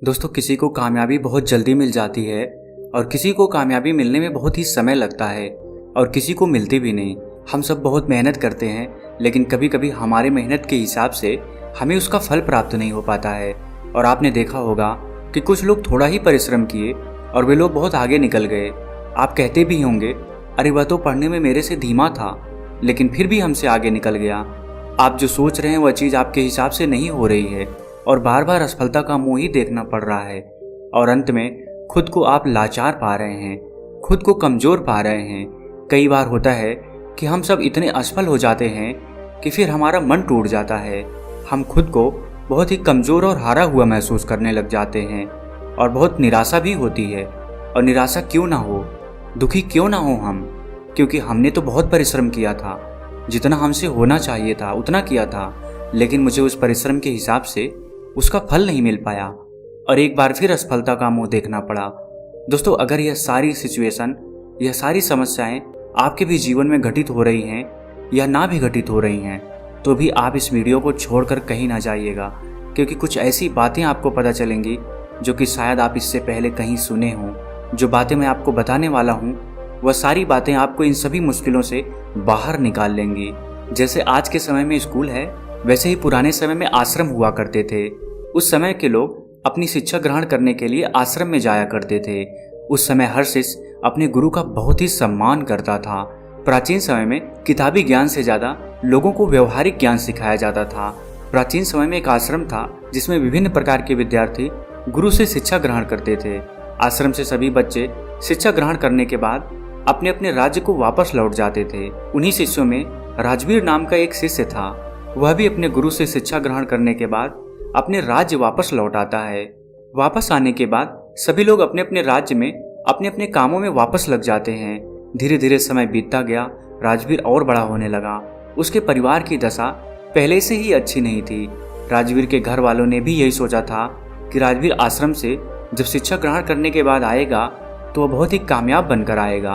दोस्तों, किसी को कामयाबी बहुत जल्दी मिल जाती है और किसी को कामयाबी मिलने में बहुत ही समय लगता है और किसी को मिलती भी नहीं। हम सब बहुत मेहनत करते हैं, लेकिन कभी कभी हमारे मेहनत के हिसाब से हमें उसका फल प्राप्त नहीं हो पाता है। और आपने देखा होगा कि कुछ लोग थोड़ा ही परिश्रम किए और वे लोग बहुत आगे निकल गए। आप कहते भी होंगे, अरे वह तो पढ़ने में मेरे से धीमा था, लेकिन फिर भी हमसे आगे निकल गया। आप जो सोच रहे हैं वह चीज़ आपके हिसाब से नहीं हो रही है और बार बार असफलता का मुंह ही देखना पड़ रहा है। और अंत में खुद को आप लाचार पा रहे हैं, खुद को कमज़ोर पा रहे हैं। कई बार होता है कि हम सब इतने असफल हो जाते हैं कि फिर हमारा मन टूट जाता है। हम खुद को बहुत ही कमज़ोर और हारा हुआ महसूस करने लग जाते हैं और बहुत निराशा भी होती है। और निराशा क्यों ना हो, दुखी क्यों ना हो हम, क्योंकि हमने तो बहुत परिश्रम किया था, जितना हमसे होना चाहिए था उतना किया था, लेकिन मुझे उस परिश्रम के हिसाब से उसका फल नहीं मिल पाया और एक बार फिर असफलता का मुंह देखना पड़ा। दोस्तों, अगर यह सारी सिचुएशन, यह सारी समस्याएं आपके भी जीवन में घटित हो रही हैं या ना भी घटित हो रही हैं, तो भी आप इस वीडियो को छोड़कर कहीं ना जाइएगा, क्योंकि कुछ ऐसी बातें आपको पता चलेंगी जो कि शायद आप इससे पहले कहीं सुने हों। जो बातें मैं आपको बताने वाला हूँ वह सारी बातें आपको इन सभी मुश्किलों से बाहर निकाल लेंगी। जैसे आज के समय में स्कूल है, वैसे ही पुराने समय में आश्रम हुआ करते थे। उस समय के लोग अपनी शिक्षा ग्रहण करने के लिए आश्रम में जाया करते थे। उस समय हर शिष्य अपने गुरु का बहुत ही सम्मान करता था। प्राचीन समय में किताबी ज्ञान से ज्यादा लोगों को व्यवहारिक ज्ञान सिखाया जाता था। प्राचीन समय में एक आश्रम था जिसमें विभिन्न प्रकार के विद्यार्थी गुरु से शिक्षा ग्रहण करते थे। आश्रम से सभी बच्चे शिक्षा ग्रहण करने के बाद अपने अपने राज्य को वापस लौट जाते थे। उन्हीं शिष्यों में राजवीर नाम का एक शिष्य था। वह भी अपने गुरु से शिक्षा ग्रहण करने के बाद अपने राज्य वापस लौट आता है। वापस आने के बाद सभी लोग अपने अपने राज्य में अपने अपने कामों में वापस लग जाते हैं। धीरे धीरे समय बीतता गया, राजवीर और बड़ा होने लगा। उसके परिवार की दशा पहले से ही अच्छी नहीं थी। राजवीर के घर वालों ने भी यही सोचा था कि राजवीर आश्रम से जब शिक्षा ग्रहण करने के बाद आएगा तो वह बहुत ही कामयाब बनकर आएगा,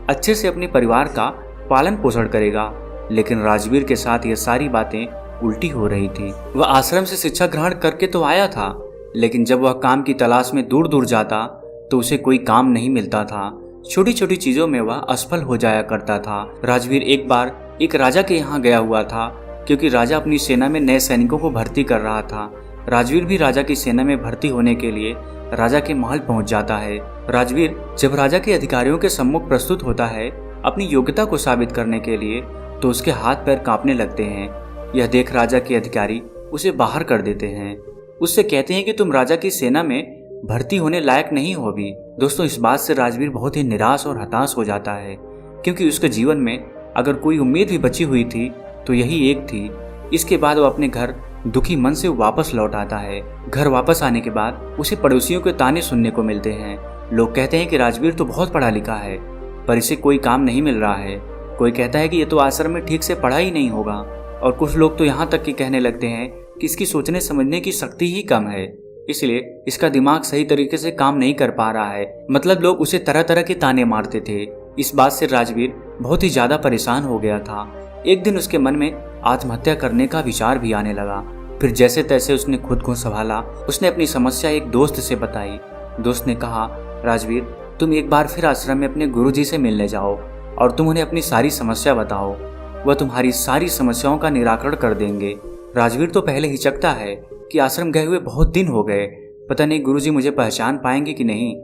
अच्छे से अपने परिवार का पालन पोषण करेगा। लेकिन राजवीर के साथ यह सारी बातें उल्टी हो रही थी। वह आश्रम से शिक्षा ग्रहण करके तो आया था, लेकिन जब वह काम की तलाश में दूर दूर जाता तो उसे कोई काम नहीं मिलता था। छोटी छोटी चीजों में वह असफल हो जाया करता था। राजवीर एक बार एक राजा के यहाँ गया हुआ था, क्योंकि राजा अपनी सेना में नए सैनिकों को भर्ती कर रहा था। राजवीर भी राजा की सेना में भर्ती होने के लिए राजा के महल पहुंच जाता है। राजवीर जब राजा के अधिकारियों के सम्मुख प्रस्तुत होता है अपनी योग्यता को साबित करने के लिए, तो उसके हाथ पैर कांपने लगते हैं। यह देख राजा के अधिकारी उसे बाहर कर देते हैं। उससे कहते हैं कि तुम राजा की सेना में भर्ती होने लायक नहीं हो अभी। दोस्तों, इस बात से राजवीर बहुत ही निराश और हताश हो जाता है, क्योंकि उसके जीवन में अगर कोई उम्मीद भी बची हुई थी तो यही एक थी। इसके बाद वो अपने घर दुखी मन से वापस लौट आता है। घर वापस आने के बाद उसे पड़ोसियों के ताने सुनने को मिलते हैं। लोग कहते हैं कि राजवीर तो बहुत पढ़ा लिखा है, पर इसे कोई काम नहीं मिल रहा है। कोई कहता है कि ये तो आश्रम में ठीक से पढ़ा ही नहीं होगा, और कुछ लोग तो यहाँ तक कि कहने लगते हैं कि इसकी सोचने समझने की शक्ति ही कम है, इसलिए इसका दिमाग सही तरीके से काम नहीं कर पा रहा है। मतलब लोग उसे तरह तरह के ताने मारते थे। इस बात से राजवीर बहुत ही ज्यादा परेशान हो गया था। एक दिन उसके मन में आत्महत्या करने का विचार भी आने लगा। फिर जैसे तैसे उसने खुद को संभाला। उसने अपनी समस्या एक दोस्त से बताई। दोस्त ने कहा, राजवीर, तुम एक बार फिर आश्रम में अपने गुरुजी से मिलने जाओ और तुम उन्हें अपनी सारी समस्या बताओ, वह तुम्हारी सारी समस्याओं का निराकरण कर देंगे। राजवीर तो पहले हिचकता है कि आश्रम गए हुए बहुत दिन हो गए, पता नहीं गुरुजी मुझे पहचान पाएंगे कि नहीं।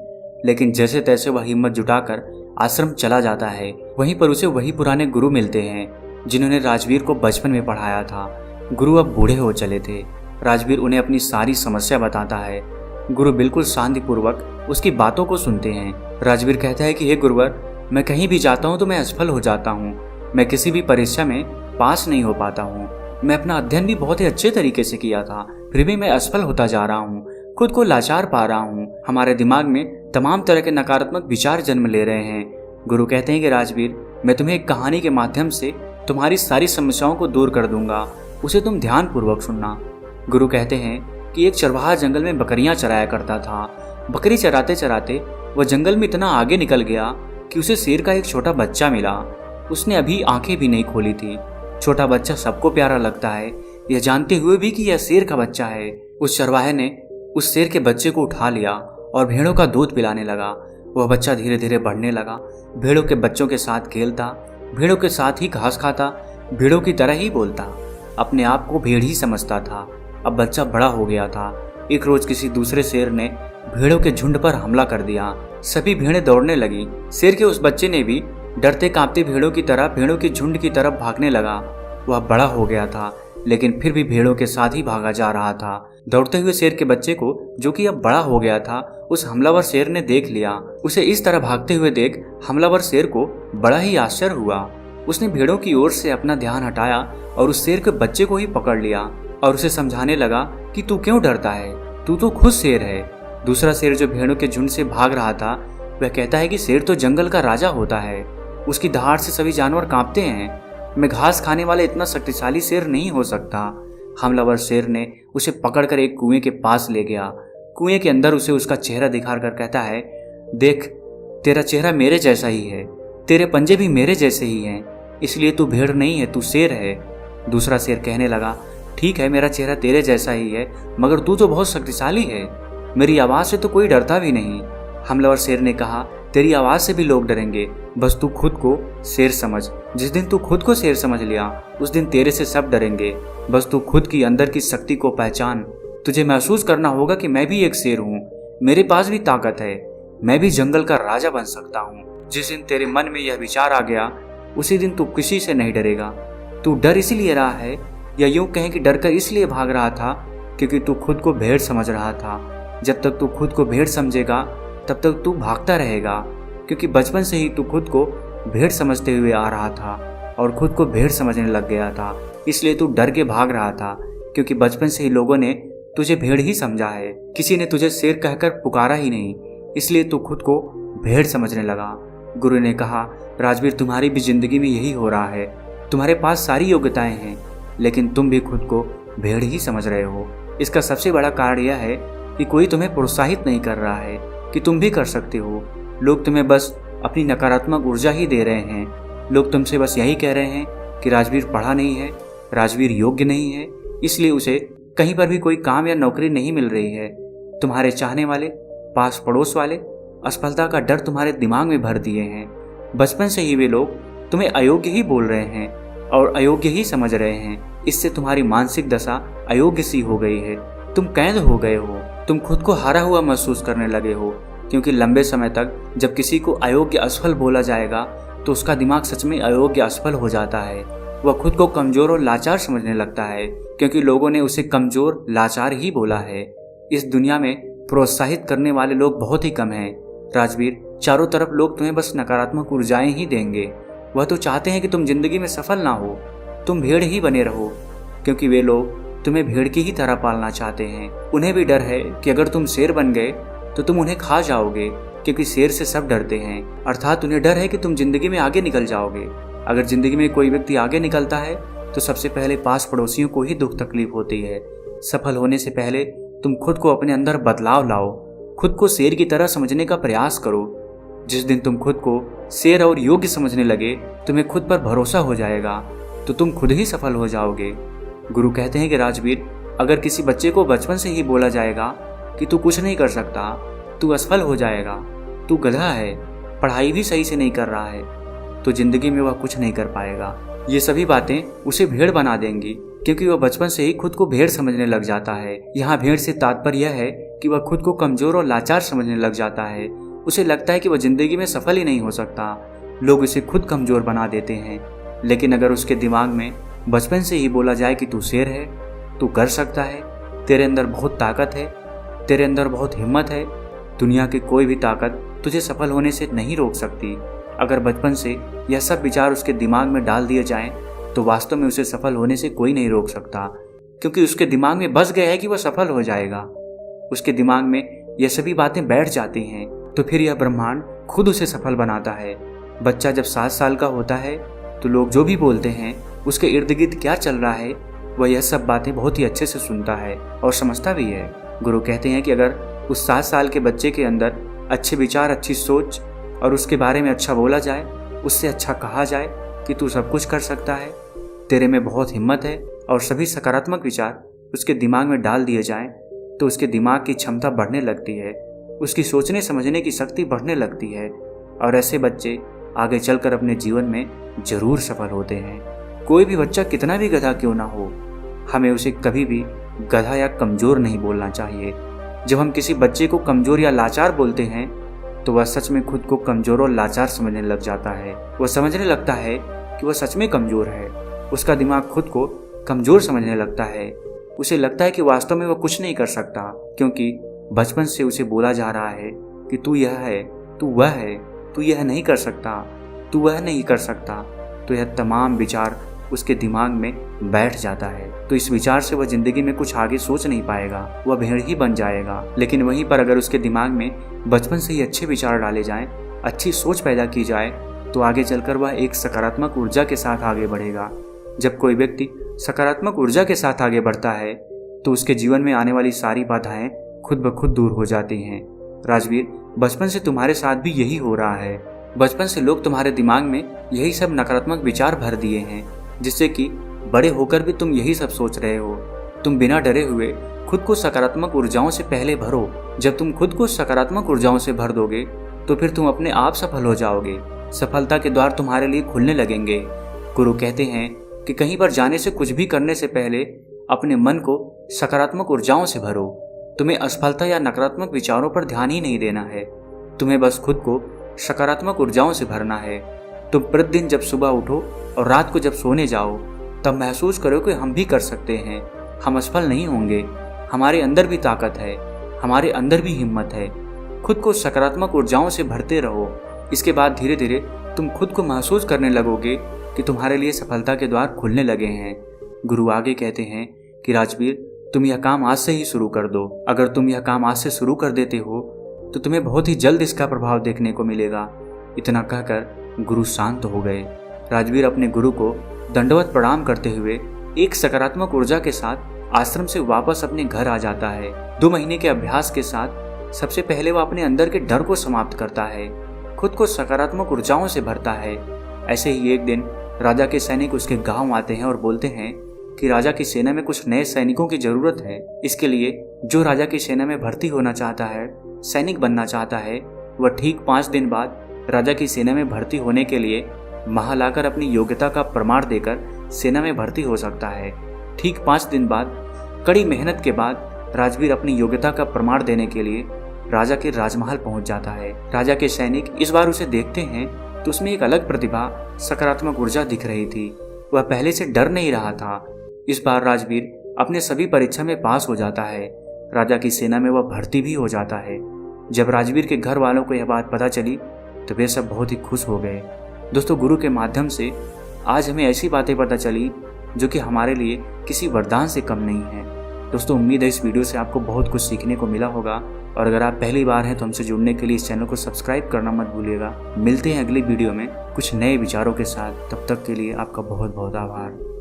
लेकिन जैसे तैसे वह हिम्मत जुटाकर आश्रम चला जाता है। वहीं पर उसे वही पुराने गुरु मिलते हैं जिन्होंने राजवीर को बचपन में पढ़ाया था। गुरु अब बूढ़े हो चले थे। राजवीर उन्हें अपनी सारी समस्या बताता है। गुरु बिल्कुल शांतिपूर्वक उसकी बातों को सुनते हैं। राजवीर कहता है कि हे गुरुवर, मैं कहीं भी जाता हूँ तो मैं असफल हो जाता हूँ। मैं किसी भी परीक्षा में पास नहीं हो पाता हूँ। मैं अपना अध्ययन भी बहुत ही अच्छे तरीके से किया था, फिर भी मैं असफल होता जा रहा हूँ, खुद को लाचार पा रहा हूँ। हमारे दिमाग में तमाम तरह के नकारात्मक विचार जन्म ले रहे हैं। गुरु कहते हैं कि राजवीर, मैं तुम्हें एक कहानी के माध्यम से तुम्हारी सारी समस्याओं को दूर कर दूंगा, उसे तुम ध्यान पूर्वक सुनना। गुरु कहते हैं कि एक चरवाहा जंगल में बकरियां चराया करता था। बकरी चराते चराते वह जंगल में इतना आगे निकल गया कि उसे शेर का एक छोटा बच्चा मिला। उसने अभी आंखें भी नहीं खोली थी। छोटा बच्चा सबको प्यारा लगता है, यह जानते हुए भी कि यह शेर का बच्चा है। उस चरवाहे ने उस शेर के बच्चे को उठा लिया और भेड़ों का दूध पिलाने लगा। वह बच्चा धीरे धीरे बढ़ने लगा, भेड़ों के बच्चों के साथ खेलता, भेड़ों के साथ ही घास खाता, भेड़ों की तरह ही बोलता, अपने आप को भेड़ ही समझता था। अब बच्चा बड़ा हो गया था। एक रोज किसी दूसरे शेर ने भेड़ों के झुंड पर हमला कर दिया। सभी भेड़ें दौड़ने लगी। शेर के उस बच्चे ने भी डरते कांपते भेड़ों की तरह भेड़ों के झुंड की तरफ भागने लगा। वह बड़ा हो गया था, लेकिन फिर भी भेड़ों के साथ ही भागा जा रहा था। दौड़ते हुए शेर के बच्चे को, जो कि अब बड़ा हो गया था, उस हमलावर शेर ने देख लिया। उसे इस तरह भागते हुए देख हमलावर शेर को बड़ा ही आश्चर्य हुआ। उसने भेड़ों की ओर से अपना ध्यान हटाया और उस शेर के बच्चे को ही पकड़ लिया और उसे समझाने लगा कि तू क्यों डरता है, तू तो खुद शेर है। दूसरा शेर जो भेड़ों के झुंड से भाग रहा था, वह कहता है कि शेर तो जंगल का राजा होता है, उसकी दहाड़ से सभी जानवर कांपते हैं। मैं घास खाने वाला इतना शक्तिशाली शेर नहीं हो सकता। हमलावर शेर ने उसे पकड़कर एक कुएं के पास ले गया। कुएं के अंदर उसे उसका चेहरा दिखाकर कहता है, देख, तेरा चेहरा मेरे जैसा ही है, तेरे पंजे भी मेरे जैसे ही हैं, इसलिए तू भेड़ नहीं है, तू शेर है। दूसरा शेर कहने लगा, ठीक है, मेरा चेहरा तेरे जैसा ही है, मगर तू तो बहुत शक्तिशाली है, मेरी आवाज़ से तो कोई डरता भी नहीं। हमलावर शेर ने कहा, तेरी आवाज़ से भी लोग डरेंगे, बस तू खुद को शेर समझ। जिस दिन तू खुद को शेर समझ लिया, उस दिन तेरे से सब डरेंगे। बस तू खुद की अंदर की शक्ति को पहचान। तुझे महसूस करना होगा कि मैं भी एक शेर हूँ, मेरे पास भी ताकत है, मैं भी जंगल का राजा बन सकता हूँ। जिस दिन तेरे मन में यह विचार आ गया, उसी दिन तू किसी से नहीं डरेगा। तू डर इसलिए रहा है, या यूं कहें कि डरकर इसलिए भाग रहा था, क्योंकि तू खुद को भेड़ समझ रहा था। जब तक तू खुद को भेड़ समझेगा, तब तक तू भागता रहेगा, क्योंकि बचपन से ही तू खुद को भेड़ समझते हुए आ रहा था और खुद को भेड़ समझने लग गया था। इसलिए तू डर के भाग रहा था, क्योंकि बचपन से ही लोगों ने तुझे भेड़ ही समझा है। किसी ने तुझे शेर कहकर पुकारा ही नहीं, इसलिए तू खुद को भेड़ समझने लगा। गुरु ने कहा, राजवीर, तुम्हारी भी जिंदगी में यही हो रहा है। तुम्हारे पास सारी योग्यताएं हैं, लेकिन तुम भी खुद को भेड़ ही समझ रहे हो। इसका सबसे बड़ा कारण यह है कि कोई तुम्हें प्रोत्साहित नहीं कर रहा है कि तुम भी कर सकते हो। लोग तुम्हें बस अपनी नकारात्मक ऊर्जा ही दे रहे हैं। लोग तुमसे बस यही कह रहे हैं कि राजवीर पढ़ा नहीं है, राजवीर योग्य नहीं है, इसलिए उसे कहीं पर भी कोई काम या नौकरी नहीं मिल रही है। तुम्हारे चाहने वाले, पास पड़ोस वाले असफलता का डर तुम्हारे दिमाग में भर दिए हैं। बचपन से ही वे लोग तुम्हें अयोग्य ही बोल रहे हैं और अयोग्य ही समझ रहे हैं। इससे तुम्हारी मानसिक दशा अयोग्य सी हो गई है। तुम कैद हो गए हो, तुम खुद को हारा हुआ महसूस करने लगे हो, क्योंकि लंबे समय तक जब किसी को अयोग्य असफल बोला जाएगा तो उसका दिमाग सच में अयोग्य असफल हो जाता है। वह खुद को कमजोर और लाचार समझने लगता है, क्योंकि लोगों ने उसे कमजोर लाचार ही बोला है। इस दुनिया में प्रोत्साहित करने वाले लोग बहुत ही कम हैं। राजवीर, चारों तरफ लोग तुम्हें बस नकारात्मक ऊर्जाएं ही देंगे। वह तो चाहते हैं कि तुम जिंदगी में सफल ना हो, तुम भेड़ ही बने रहो, क्योंकि वे लोग तुम्हें भेड़ की ही तरह पालना चाहते हैं। उन्हें भी डर है कि अगर तुम शेर बन गए तो तुम उन्हें खा जाओगे, क्योंकि शेर से सब डरते हैं। अर्थात उन्हें डर है कि तुम जिंदगी में आगे निकल जाओगे। अगर जिंदगी में कोई व्यक्ति आगे निकलता है तो सबसे पहले पास पड़ोसियों को ही दुख तकलीफ होती है। सफल होने से पहले तुम खुद को अपने अंदर बदलाव लाओ, खुद को शेर की तरह समझने का प्रयास करो। जिस दिन तुम खुद को शेर और योग्य समझने लगे, तुम्हें खुद पर भरोसा हो जाएगा, तो तुम खुद ही सफल हो जाओगे। गुरु कहते हैं कि राजवीर, अगर किसी बच्चे को बचपन से ही बोला जाएगा कि तू कुछ नहीं कर सकता, तू असफल हो जाएगा, तू गधा है, पढ़ाई भी सही से नहीं कर रहा है, तो जिंदगी में वह कुछ नहीं कर पाएगा। ये सभी बातें उसे भेड़ बना देंगी, क्योंकि वह बचपन से ही खुद को भेड़ समझने लग जाता है। यहाँ भेड़ से तात्पर्य यह है कि वह खुद को कमजोर और लाचार समझने लग जाता है। उसे लगता है कि वह जिंदगी में सफल ही नहीं हो सकता। लोग उसे खुद कमजोर बना देते हैं। लेकिन अगर उसके दिमाग में बचपन से ही बोला जाए कि तू शेर है, तू कर सकता है, तेरे अंदर बहुत ताकत है, तेरे अंदर बहुत हिम्मत है, दुनिया की कोई भी ताकत तुझे सफल होने से नहीं रोक सकती। अगर बचपन से यह सब विचार उसके दिमाग में डाल दिए जाएं, तो वास्तव में उसे सफल होने से कोई नहीं रोक सकता, क्योंकि उसके दिमाग में बस गया है कि वह सफल हो जाएगा। उसके दिमाग में यह सभी बातें बैठ जाती हैं, तो फिर यह ब्रह्मांड खुद उसे सफल बनाता है। बच्चा जब 7 साल का होता है तो लोग जो भी बोलते हैं, उसके इर्द गिर्द क्या चल रहा है, वह यह सब बातें बहुत ही अच्छे से सुनता है और समझता भी है। गुरु कहते हैं कि अगर उस 7 साल के बच्चे के अंदर अच्छे विचार, अच्छी सोच और उसके बारे में अच्छा बोला जाए, उससे अच्छा कहा जाए कि तू सब कुछ कर सकता है, तेरे में बहुत हिम्मत है, और सभी सकारात्मक विचार उसके दिमाग में डाल दिए जाएं, तो उसके दिमाग की क्षमता बढ़ने लगती है, उसकी सोचने समझने की शक्ति बढ़ने लगती है और ऐसे बच्चे आगे चलकर अपने जीवन में जरूर सफल होते हैं। कोई भी बच्चा कितना भी गधा क्यों ना हो, हमें उसे कभी भी गधा या कमजोर नहीं बोलना चाहिए। जब हम किसी बच्चे को कमजोर या लाचार बोलते हैं तो वह सच में खुद को कमजोर और लाचार समझने लग जाता है। वह समझने लगता है कि वह सच में कमजोर है। उसका दिमाग खुद को कमजोर समझने लगता है। उसे लगता है कि वास्तव में वह कुछ नहीं कर सकता, क्योंकि बचपन से उसे बोला जा रहा है कि तू यह है, तू वह है, तू यह नहीं कर सकता, तू वह नहीं कर सकता। तो यह तमाम विचार उसके दिमाग में बैठ जाता है। तो इस विचार से वह जिंदगी में कुछ आगे सोच नहीं पाएगा, वह भेड़ ही बन जाएगा। लेकिन वहीं पर अगर उसके दिमाग में बचपन से ही अच्छे विचार डाले जाएं, अच्छी सोच पैदा की जाए, तो आगे चलकर वह एक सकारात्मक ऊर्जा के साथ आगे बढ़ेगा। जब कोई व्यक्ति सकारात्मक ऊर्जा के साथ आगे बढ़ता है तो उसके जीवन में आने वाली सारी बाधाएं खुद ब खुद दूर हो जाती हैं। राजवीर, बचपन से तुम्हारे साथ भी यही हो रहा है। बचपन से लोग तुम्हारे दिमाग में यही सब नकारात्मक विचार भर दिए हैं, जिससे कि बड़े होकर भी तुम यही सब सोच रहे हो। तुम बिना डरे हुए खुद को सकारात्मक ऊर्जाओं से पहले भरो। जब तुम खुद को सकारात्मक ऊर्जाओं से भर दोगे तो फिर तुम अपने आप सफल हो जाओगे। सफलता के द्वार तुम्हारे लिए खुलने लगेंगे। गुरु कहते हैं कि कहीं पर जाने से, कुछ भी करने से पहले अपने मन को सकारात्मक ऊर्जाओं से भरो। तुम्हें असफलता या नकारात्मक विचारों पर ध्यान ही नहीं देना है, तुम्हें बस खुद को सकारात्मक ऊर्जाओं से भरना है। तुम प्रतिदिन जब सुबह उठो और रात को जब सोने जाओ, तब महसूस करो कि हम भी कर सकते हैं, हम असफल नहीं होंगे, हमारे अंदर भी ताकत है, हमारे अंदर भी हिम्मत है। खुद को सकारात्मक ऊर्जाओं से भरते रहो। इसके बाद धीरे धीरे तुम खुद को महसूस करने लगोगे कि तुम्हारे लिए सफलता के द्वार खुलने लगे हैं। गुरु आगे कहते हैं कि राजवीर, तुम यह काम आज से ही शुरू कर दो। अगर तुम यह काम आज से शुरू कर देते हो तो तुम्हें बहुत ही जल्द इसका प्रभाव देखने को मिलेगा। इतना कहकर गुरु शांत हो गए। राजवीर अपने गुरु को दंडवत प्रणाम करते हुए एक सकारात्मक ऊर्जा के साथ आश्रम से वापस अपने घर आ जाता है। 2 महीने के अभ्यास के साथ सबसे पहले वह अपने अंदर के डर को समाप्त करता है, खुद को सकारात्मक ऊर्जाओं से भरता है। ऐसे ही एक दिन राजा के सैनिक उसके गांव आते हैं और बोलते हैं कि राजा की सेना में कुछ नए सैनिकों की जरूरत है। इसके लिए जो राजा की सेना में भर्ती होना चाहता है, सैनिक बनना चाहता है, वह ठीक 5 दिन बाद राजा की सेना में भर्ती होने के लिए महाल आकर अपनी योग्यता का प्रमाण देकर सेना में भर्ती हो सकता है। ठीक 5 दिन बाद कड़ी मेहनत के बाद राजवीर अपनी योग्यता का प्रमाण देने के लिए राजा के राजमहल पहुंच जाता है। राजा के सैनिक इस बार उसे देखते हैं तो उसमें एक अलग प्रतिभा, सकारात्मक ऊर्जा दिख रही थी। वह पहले से डर नहीं रहा था। इस बार राजवीर अपने सभी परीक्षा में पास हो जाता है। राजा की सेना में वह भर्ती भी हो जाता है। जब राजवीर के घर वालों को यह बात पता चली तो वे सब बहुत ही खुश हो गए। दोस्तों, गुरु के माध्यम से आज हमें ऐसी बातें पता चली जो कि हमारे लिए किसी वरदान से कम नहीं है। दोस्तों, उम्मीद है इस वीडियो से आपको बहुत कुछ सीखने को मिला होगा और अगर आप पहली बार हैं तो हमसे जुड़ने के लिए इस चैनल को सब्सक्राइब करना मत भूलिएगा। मिलते हैं अगली वीडियो में कुछ नए विचारों के साथ। तब तक के लिए आपका बहुत बहुत आभार।